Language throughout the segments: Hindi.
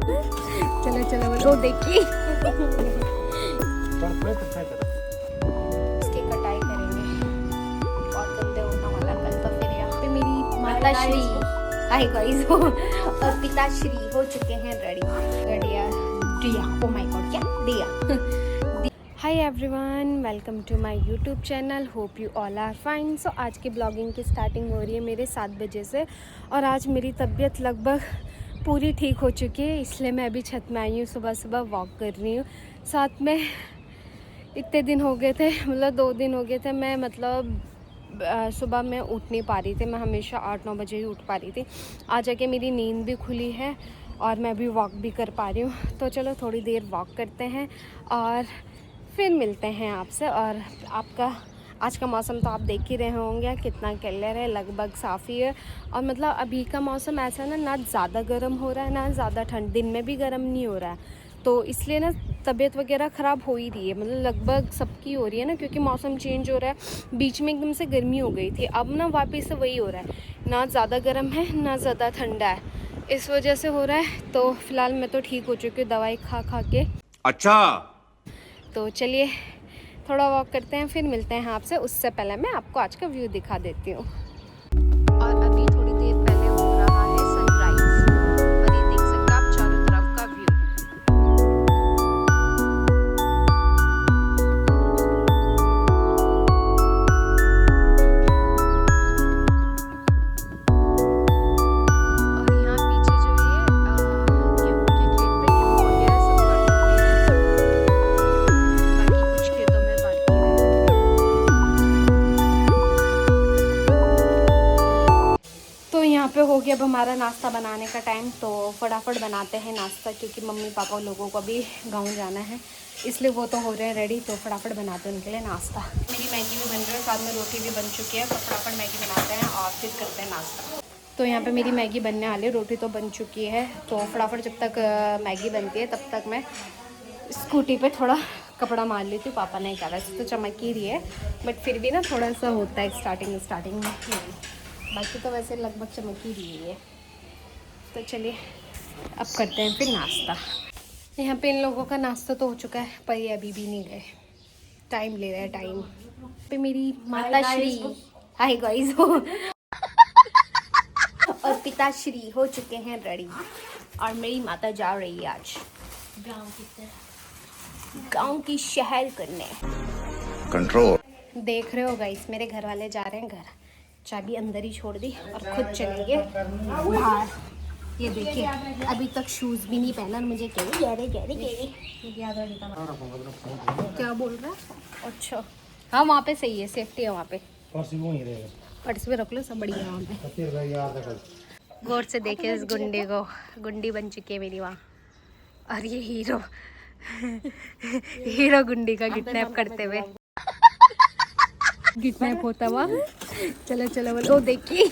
चलो चलो बोलो देखिए। इसकी कटाई करेंगे, बहुत गंदे होने वाला कल तो। फिर यहाँ पे मेरी माता श्री हाय गाइस और पिताश्री हो चुके हैं रेडी। गड़िया दिया, ओ माय गॉड क्या दिया। Hi everyone, welcome to my YouTube channel, hope you all are fine. So आज की ब्लॉगिंग की स्टार्टिंग हो रही है मेरे 7 बजे से और आज मेरी तबीयत लगभग पूरी ठीक हो चुकी है, इसलिए मैं अभी छत में आई हूँ। सुबह सुबह वॉक कर रही हूँ। साथ में इतने दिन हो गए थे, मतलब 2 दिन हो गए थे मैं सुबह मैं उठ नहीं पा रही थी। मैं हमेशा 8-9 बजे ही उठ पा रही थी। आज जाके मेरी नींद भी खुली है और मैं भी वॉक भी कर पा रही हूँ। तो चलो थोड़ी देर वॉक करते हैं और फिर मिलते हैं आपसे। और आपका आज का मौसम तो आप देख ही रहे होंगे कितना क्लियर है, लगभग साफ़ ही है। और मतलब अभी का मौसम ऐसा ना ज़्यादा गर्म हो रहा है ना ज़्यादा ठंड, दिन में भी गर्म नहीं हो रहा है। तो इसलिए ना तबीयत वगैरह ख़राब हो ही रही है, मतलब लगभग सबकी हो रही है ना, क्योंकि मौसम चेंज हो रहा है। बीच में एकदम से गर्मी हो गई थी, अब ना वापस से वही हो रहा है, ना ज़्यादा गर्म है ना ज़्यादा ठंडा है, इस वजह से हो रहा है। तो फिलहाल मैं तो ठीक हो चुकी हूँ दवाई खा के। अच्छा, तो चलिए थोड़ा वॉक करते हैं, फिर मिलते हैं आपसे। उससे पहले मैं आपको आज का व्यू दिखा देती हूँ। और अभी थोड़ी देर पहले हो रहा है सनराइज और ये देख सकते हैं आप चारों तरफ का व्यू। और यहाँ पीछे जो ये गेहूं के खेत पे गेहूं वगैरह सब पड़ चुके हैं, बाकी कुछ खेतों में बाकी है। तो यहाँ पे हो गया अब हमारा नाश्ता बनाने का टाइम। तो फटाफट बनाते हैं नाश्ता, क्योंकि मम्मी पापा लोगों को भी गांव जाना है, इसलिए वो तो हो रहे हैं रेडी। तो फटाफट बनाते हैं उनके लिए नाश्ता। मेरी मैगी भी बन रही है, साथ में रोटी भी बन चुकी है। तो फटाफट मैगी बनाते हैं और फिर करते हैं नाश्ता। तो यहाँ पे मेरी मैगी बनने वाली है, रोटी तो बन चुकी है। तो फटाफट जब तक मैगी बनती है तब तक मैं स्कूटी पे थोड़ा कपड़ा मार लेती हूँ। पापा ने कहा, वैसे तो चमक ही रही है बट फिर भी ना थोड़ा सा होता है स्टार्टिंग में, बाकी तो वैसे लगभग चमक ही रही है। तो चलिए अब करते हैं फिर नाश्ता। यहाँ पे इन लोगों का नाश्ता तो हो चुका है, पर ये अभी भी नहीं गए, टाइम ले रहा है टाइम पे। मेरी माता श्री हाय गाइस और पिताश्री हो चुके हैं रेडी और मेरी माता जा रही है आज गांव की शहर करने। कंट्रोल। देख रहे हो गाइस, मेरे घर वाले जा रहे हैं घर, चाबी अंदर ही छोड़ दी और खुद चले गए बाहर। ये देखिए अभी तक शूज भी नहीं पहना, मुझे क्या बोल रहा है। अच्छा हाँ, वहाँ पे सही है, सेफ्टी है वहाँ पे। पर्स भी रख लो, सब बढ़िया है वहाँ पे। गौर से देखे इस गुंडे को, गुंडी बन चुकी है मेरी वहाँ। और ये हीरो गुंडी का किडनैप करते हुए किडनैप होता हुआ। चलो चलो बोलो देखिए।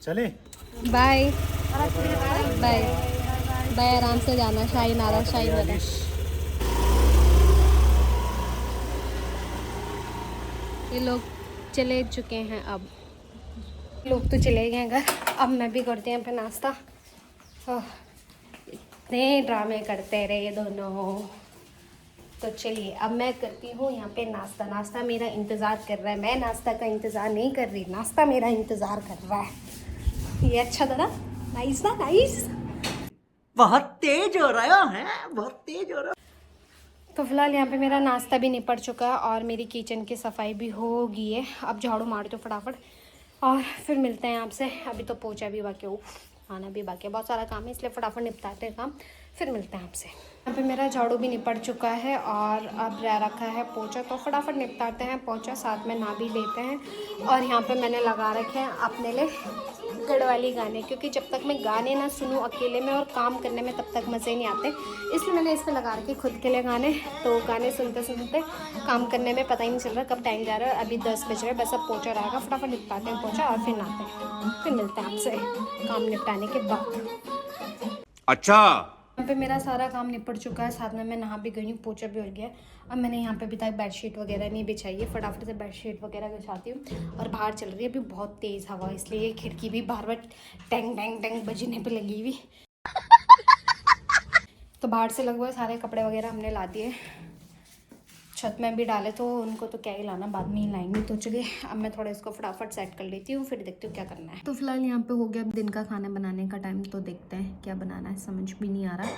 चले बाय बाय बाय, आराम से जाना। शाइन आ रहा, शाइन आ रहा। ये लोग चले चुके हैं, अब लोग तो चले गए घर। अब मैं भी करती हूँ पे नाश्ता। इतने ड्रामे करते रहे ये दोनों। तो चलिए अब मैं करती हूँ यहाँ पे नाश्ता। नाश्ता मेरा इंतज़ार कर रहा है, मैं नाश्ता का इंतज़ार नहीं कर रही, नाश्ता मेरा इंतज़ार कर रहा है। ये अच्छा था ना, नाइस ना, नाइस। बहुत तेज हो रहा है, बहुत तेज हो रहा है। तो फिलहाल यहाँ पे मेरा नाश्ता भी निपट चुका है और मेरी किचन की सफाई भी हो गई है। अब झाड़ू मार दो फटाफट और फिर मिलते हैं आपसे। अभी तो पोछा भी बाकी है, खाना भी बाकी है, बहुत सारा काम है, इसलिए फटाफट निपटाते हैं काम, फिर मिलते हैं आपसे। यहाँ पे मेरा झाड़ू भी निपट चुका है और अब रह रखा है पोछा। तो फटाफट निपटाते हैं पोछा, साथ में नहा भी लेते हैं। और यहाँ पे मैंने लगा रखे हैं अपने लिए गढ़वाली गाने, क्योंकि जब तक मैं गाने ना सुनूं अकेले में और काम करने में तब तक मज़े नहीं आते, इसलिए मैंने इस पर लगा रखे खुद के लिए गाने। तो गाने सुनते सुनते काम करने में पता ही नहीं चल रहा कब टाइम जा रहा है। अभी 10 बज रहे हैं, बस अब पोछा रहेगा, फटाफट निपटाते हैं पोछा और फिर नहाते हैं, फिर मिलते हैं आपसे काम निपटाने के बाद। अच्छा, यहाँ पे मेरा सारा काम निपट चुका है, साथ में मैं नहा भी गई हूँ, पोछा भी हो गया। अब मैंने यहाँ पे अभी तक बेडशीट वगैरह नहीं बिछाई है, फटाफट से बेडशीट वगैरह बिछाती हूँ। और बाहर चल रही है अभी बहुत तेज़ हवा, इसलिए खिड़की भी बार बार टैंग टैंग टैंग बजने पे लगी हुई। तो बाहर से लगभग सारे कपड़े वगैरह हमने ला दिए, छत में भी डाले, तो उनको तो क्या ही लाना, बाद में ही लाएंगे। तो चलिए अब मैं थोड़ा इसको फटाफट सेट कर लेती हूँ, फिर देखती हूँ क्या करना है। तो फिलहाल यहाँ पे हो गया अब दिन का खाना बनाने का टाइम, तो देखते हैं क्या बनाना है, समझ भी नहीं आ रहा।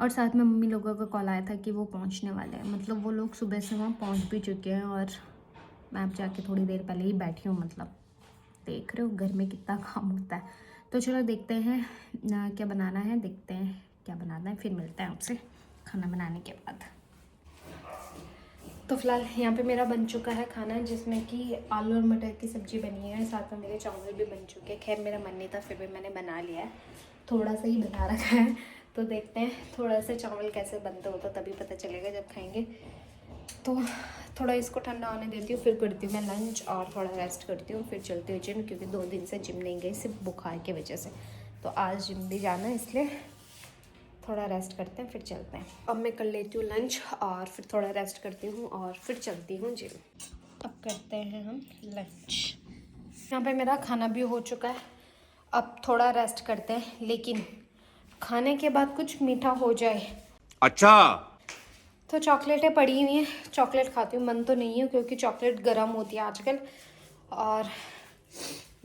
और साथ में मम्मी लोगों का कॉल आया था कि वो पहुँचने वाले हैं, मतलब वो लोग सुबह से वहाँ पहुँच भी चुके हैं और मैं अब जाके थोड़ी देर पहले ही बैठी हूँ। मतलब देख रहे हो घर में कितना काम होता है। तो चलो देखते हैं क्या बनाना है, देखते हैं क्या बनाना है, फिर मिलते हैं आपसे खाना बनाने के बाद। तो फिलहाल यहाँ पे मेरा बन चुका है खाना, जिसमें कि आलू और मटर की सब्ज़ी बनी है, साथ में मेरे चावल भी बन चुके हैं। खैर मेरा मन नहीं था, फिर भी मैंने बना लिया है, थोड़ा सा ही बना रखा है। तो देखते हैं थोड़ा सा चावल कैसे बनते होता, तभी पता चलेगा जब खाएंगे। तो थोड़ा इसको ठंडा होने देती हूँ, फिर करती हूँ मैं लंच और थोड़ा रेस्ट करती हूँ, फिर चलती हूँ जिम, क्योंकि 2 दिन से जिम नहीं गई सिर्फ बुखार की वजह से। तो आज जिम भी जाना है, इसलिए थोड़ा रेस्ट करते हैं फिर चलते हैं। अब मैं कर लेती हूँ लंच और फिर थोड़ा रेस्ट करती हूँ और फिर चलती हूँ जिम। अब करते हैं हम लंच। यहाँ पे मेरा खाना भी हो चुका है, अब थोड़ा रेस्ट करते हैं, लेकिन खाने के बाद कुछ मीठा हो जाए। अच्छा, तो चॉकलेटें पड़ी हुई हैं, चॉकलेट खाती हूँ। मन तो नहीं है क्योंकि चॉकलेट गर्म होती है आजकल, और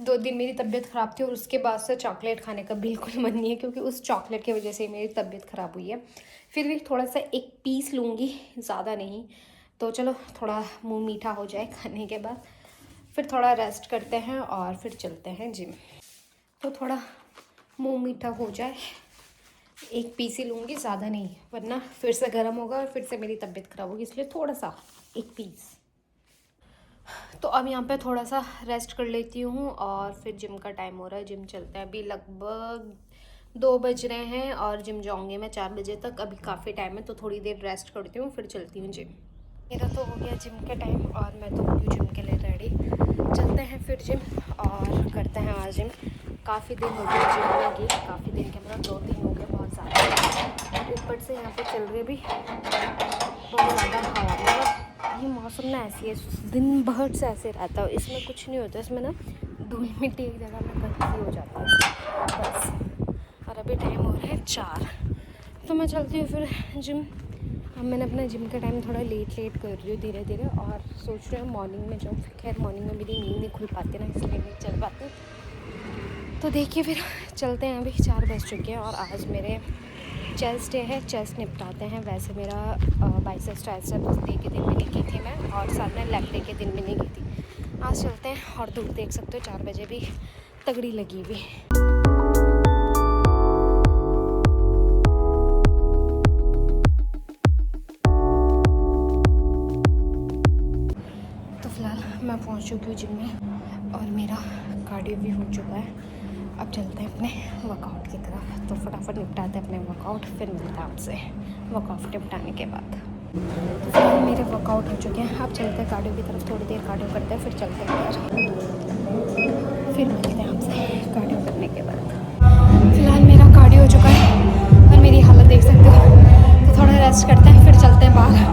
2 दिन मेरी तबीयत ख़राब थी और उसके बाद से चॉकलेट खाने का बिल्कुल मन नहीं है, क्योंकि उस चॉकलेट की वजह से मेरी तबीयत ख़राब हुई है। फिर भी थोड़ा सा 1 पीस लूँगी, ज़्यादा नहीं। तो चलो थोड़ा मुंह मीठा हो जाए खाने के बाद, फिर थोड़ा रेस्ट करते हैं और फिर चलते हैं जिम। तो थोड़ा मुंह मीठा हो जाए, 1 पीस ही लूँगी, ज़्यादा नहीं, वरना फिर से गर्म होगा और फिर से मेरी तबीयत ख़राब होगी, इसलिए थोड़ा सा 1 पीस। तो अब यहाँ पे थोड़ा सा रेस्ट कर लेती हूँ और फिर जिम का टाइम हो रहा है, जिम चलते हैं। अभी लगभग 2 बज रहे हैं और जिम जाऊँगी मैं 4 बजे तक। अभी काफ़ी टाइम है, तो थोड़ी देर रेस्ट करती हूँ, फिर चलती हूँ जिम। मेरा तो हो गया जिम के टाइम और मैं तो हो गई जिम के लिए रेडी। चलते हैं फिर जिम और करते हैं आज जिम। काफ़ी दिन हो गए जिम में गई, काफ़ी दिन के मतलब 2 दिन हो गए, बहुत ज़्यादा। ऊपर से यहाँ पे चल रही भी बहुत ज़्यादा हवा, मतलब ये मौसम ना ऐसी है, दिन भर से ऐसे रहता है। इसमें कुछ नहीं होता, इसमें ना धूल मिट्टी एक जगह में इकट्ठी हो जाती है बस। और अभी टाइम हो रहा है 4, तो मैं चलती हूँ फिर जिम। अब मैंने अपना जिम का टाइम थोड़ा लेट कर रही हूँ धीरे धीरे, और सोच रही हूँ मॉर्निंग में जाऊँ। खैर मॉर्निंग में मेरी नींद नहीं खुल पाती ना, इसलिए नहीं चल पाती। तो देखिए फिर चलते हैं। अभी 4 बज चुके हैं और आज मेरे चेस्ट डे है, चेस्ट निपटाते हैं। वैसे मेरा बाइसेप्स ट्राइसेप्स डे के दिन भी नहीं की थी मैं, और साथ में लेग डे के दिन भी नहीं की थी। आज चलते हैं, और धूप देख सकते हो 4 बजे भी तगड़ी लगी हुई। तो फिलहाल मैं पहुंच चुकी हूँ जिम में और मेरा कार्डियो भी हो चुका है। अब चलते हैं अपने वर्कआउट की तरफ। तो फटाफट निपटाते हैं अपने वर्कआउट, फिर मिलते हैं आपसे वर्कआउट निपटाने के बाद। तो फिलहाल मेरे वर्कआउट हो चुके हैं, अब चलते हैं कार्डियो की तरफ। थोड़ी देर कार्डियो करते हैं, फिर चलते हैं यार, फिर मिलते हैं आपसे कार्डियो करने के बाद। फिलहाल मेरा कार्डियो हो चुका है और मेरी हालत देख सकते हो। तो थोड़ा रेस्ट करते हैं, फिर चलते हैं बाहर।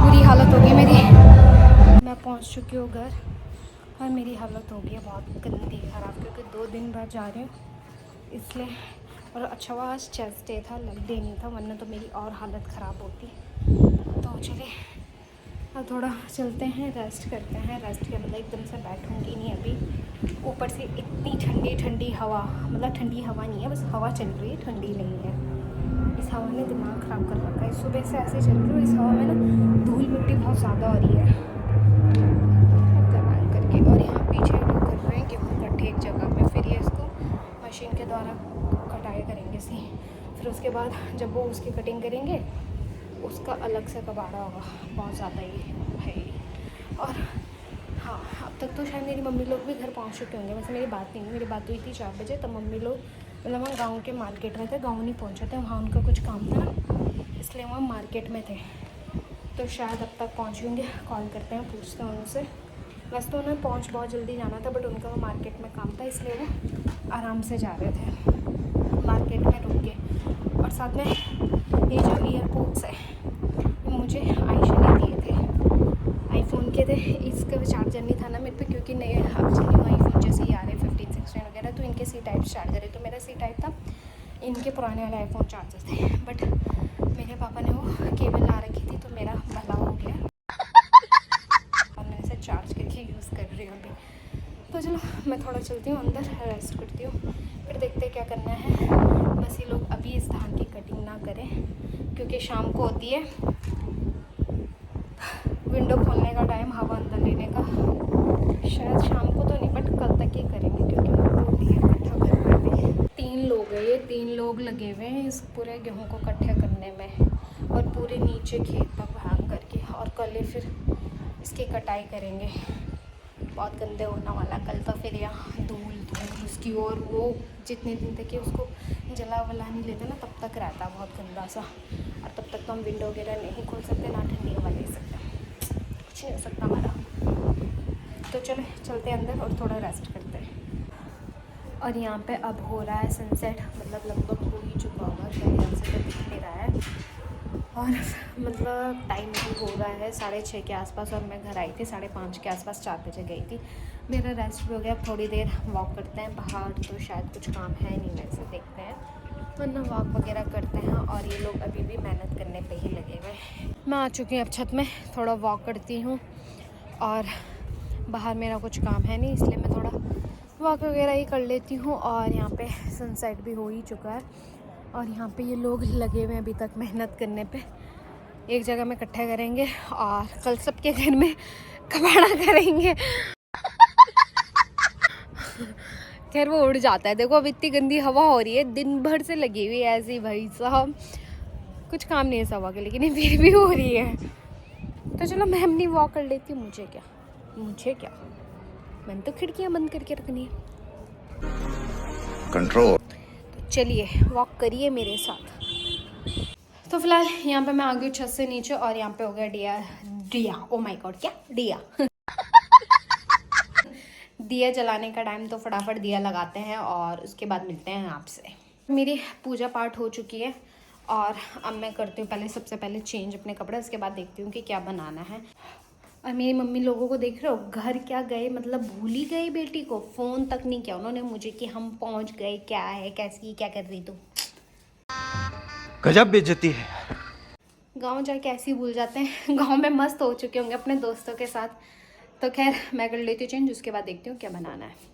बुरी हालत हो गई मेरी, मैं पहुँच चुकी हूँ घर और मेरी हालत हो गई है बहुत गंदी ख़राब, क्योंकि 2 दिन बाद जा रही हूँ इसलिए। और अच्छा हुआ आज चेस्ट डे था, लेग डे नहीं था, वरना तो मेरी और हालत ख़राब होती। तो चलिए अब थोड़ा चलते हैं, रेस्ट करते हैं। रेस्ट के मतलब एकदम से बैठूँगी नहीं अभी। ऊपर से इतनी ठंडी ठंडी हवा, मतलब ठंडी हवा नहीं है, बस हवा चल रही है, ठंडी नहीं है। इस हवा ने दिमाग ख़राब कर रखा है। सुबह से ऐसे चल रही हूँ, इस हवा में ना धूल मिट्टी बहुत ज़्यादा हो रही है करके। और यहाँ पीछे लोग कर रहे हैं गेहूँ कट्टे एक जगह में, फिर ये इसको मशीन के द्वारा कटाई करेंगे सी। फिर उसके बाद जब वो उसकी कटिंग करेंगे, उसका अलग से कबाड़ा होगा, बहुत ज़्यादा ही है। और हाँ, अब तक तो शायद मेरी मम्मी लोग भी घर पहुँच चुके होंगे। वैसे मेरी बात नहीं हुई, मेरी बात हुई थी 4 बजे, तब मम्मी लोग मतलब वहाँ गाँव के मार्केट में थे, गाँव नहीं पहुँचे थे, वहाँ उनका कुछ काम था इसलिए वहाँ मार्केट में थे। तो शायद अब तक पहुँच होंगे, कॉल करते हैं, पूछते हैं उनसे। वैसे तो उन्हें बहुत जल्दी जाना था, बट उनका वो मार्केट में काम था, इसलिए वो आराम से जा रहे थे, मार्केट में रुक के। और साथ में ये जो एयरपोर्ट्स है, मुझे आयशा ने दिए थे, आईफोन के थे। इसका चार्जर नहीं था ना मेरे पे, क्योंकि नए अब से न्यू आईफोन जैसे ही आ रहे 15, 16 वगैरह, तो इनके सी टाइप चार्जर है। तो मेरा सी टाइप था, इनके पुराने वाले आईफोन चार्जर थे। बट मेरे पापा ने वो केबल ला रखी थी, तो मेरा भला हो गया और मैं इसे चार्ज करके यूज़ कर रही हूँ अभी। तो चलो मैं थोड़ा चलती हूँ अंदर, रेस्ट करती हूँ, फिर देखते हैं क्या करना है। बस ये लोग अभी इस धान की कटिंग ना करें, क्योंकि शाम को होती है विंडो खोलने का टाइम, हवा अंदर लेने का। शायद शाम को तो नहीं, बट कल तक ही करेंगे, क्योंकि वो ढेर इकट्ठा करना है। 3 लोग हैं, ये 3 लोग लगे हुए हैं इस पूरे गेहूँ को इकट्ठे करने में, और पूरे नीचे खेत तक भाग करके, और कल ही फिर इसकी कटाई करेंगे। बहुत गंदे होने वाला कल तो फिर यहाँ धूल उसकी, और वो जितने दिन तक कि उसको जला वला नहीं लेते ना, तब तक रहता बहुत गंदा सा। और तब तक तो हम विंडो वगैरह नहीं खोल सकते, ना ठंडी हवा ले सकते, कुछ नहीं हो सकता हमारा। तो चलो चलते हैं अंदर और थोड़ा रेस्ट करते हैं। और यहाँ पे अब हो रहा है सनसेट, मतलब लगभग हो ही चुका होगा, शायद यहाँ से तो दिख नहीं रहा है। और मतलब टाइम भी हो रहा है 6:30 के आसपास, और मैं घर आई थी 5:30 के आसपास, 4 बजे गई थी। मेरा रेस्ट भी हो गया, थोड़ी देर वॉक करते हैं बाहर, तो शायद कुछ काम है नहीं, वैसे देखते हैं, वरना वॉक वगैरह करते हैं। और ये लोग अभी भी मेहनत करने पे ही लगे हुए हैं। मैं आ चुकी हूँ अब छत में, थोड़ा वॉक करती हूँ, और बाहर मेरा कुछ काम है नहीं, इसलिए मैं थोड़ा वॉक वगैरह ही कर लेती हूँ। और यहाँ पे सनसेट भी हो ही चुका है, और यहाँ पे ये लोग लगे हुए हैं अभी तक मेहनत करने पे। एक जगह में इकट्ठे करेंगे और कल सबके घर में कबाड़ा करेंगे। खैर वो उड़ जाता है, देखो अब इतनी गंदी हवा हो रही है, दिन भर से लगी हुई है ऐसी, भाई साहब कुछ काम नहीं है इस हवा के, लेकिन ये फिर भी हो रही है। तो चलो मैं अपनी वॉक कर लेती हूँ, मुझे क्या, मैंने तो खिड़कियाँ बंद करके रखनी है। कंट्रोल। तो चलिए वॉक करिए मेरे साथ। तो फिलहाल यहाँ पे मैं आ गई छत से नीचे, और यहाँ पे हो गया दिया, ओ माय गॉड, क्या दिया जलाने का टाइम। तो फटाफट दिया लगाते हैं और उसके बाद मिलते हैं आपसे। मेरी पूजा पाठ हो चुकी है, और अब मैं करती हूँ सबसे पहले चेंज अपने कपड़े, उसके बाद देखती हूँ कि क्या बनाना है। और मेरी मम्मी लोगों को देख रहे हो, घर क्या गए, मतलब भूल ही गई बेटी को, फ़ोन तक नहीं किया उन्होंने मुझे कि हम पहुँच गए, क्या है, कैसी, क्या कर रही तू। गजब बेइज्जती है। गांव जाके ऐसे ही भूल जाते हैं, गांव में मस्त हो चुके होंगे अपने दोस्तों के साथ। तो खैर मैं कर लेती हूँ चेंज, उसके बाद देखती हूँ क्या बनाना है।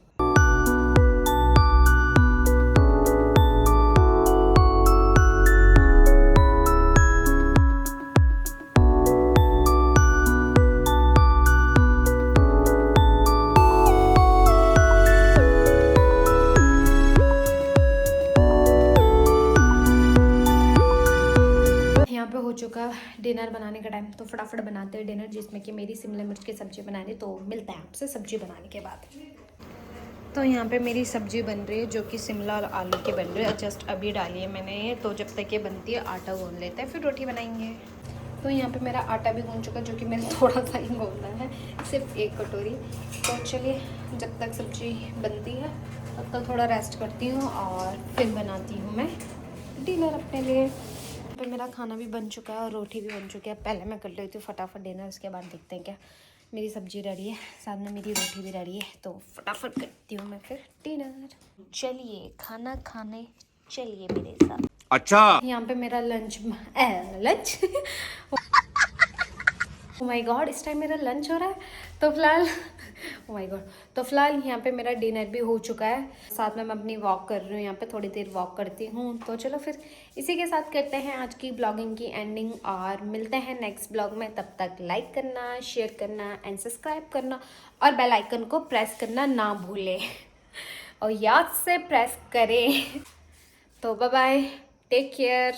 हो चुका डिनर बनाने का टाइम, तो फटाफट बनाते हैं डिनर, जिसमें कि मेरी शिमला मिर्च की सब्ज़ी बनानी। तो मिलता है आपसे सब्ज़ी बनाने के बाद। तो यहाँ पे मेरी सब्ज़ी बन रही है, जो कि शिमला और आलू की बन रही है, जस्ट अभी डाली है मैंने ये। तो जब तक ये बनती है आटा गूंद लेते हैं, फिर रोटी बनाएंगे। तो यहाँ पे मेरा आटा भी गूंद चुका है, जो कि मैंने थोड़ा सा ही गूंदा है, सिर्फ 1 कटोरी। तो चलिए जब तक सब्ज़ी बनती है तब तक थोड़ा रेस्ट करती हूँ, और फिर बनाती हूँ मैं डिनर अपने लिए। पे मेरा खाना भी बन चुका है और रोटी भी बन चुकी है। पहले मैं कर लेती हूँ फटाफट डिनर, उसके बाद देखते हैं क्या। मेरी सब्जी रेडी है, साथ में मेरी रोटी भी रेडी है, तो फटाफट करती हूँ मैं फिर डिनर। चलिए खाना खाने चलिए मेरे साथ। अच्छा, यहाँ पे मेरा लंच ओह माय गॉड, इस टाइम मेरा लंच हो रहा है। तो फिलहाल ओह माय गॉड, तो फिलहाल यहाँ पे मेरा डिनर भी हो चुका है। साथ में मैं अपनी वॉक कर रही हूँ, यहाँ पे थोड़ी देर वॉक करती हूँ। तो चलो फिर इसी के साथ करते हैं आज की ब्लॉगिंग की एंडिंग, और मिलते हैं नेक्स्ट ब्लॉग में। तब तक लाइक करना, शेयर करना एंड सब्सक्राइब करना, और बेल आइकन को प्रेस करना ना भूलें, और याद से प्रेस करें। तो बाय बाय, टेक केयर।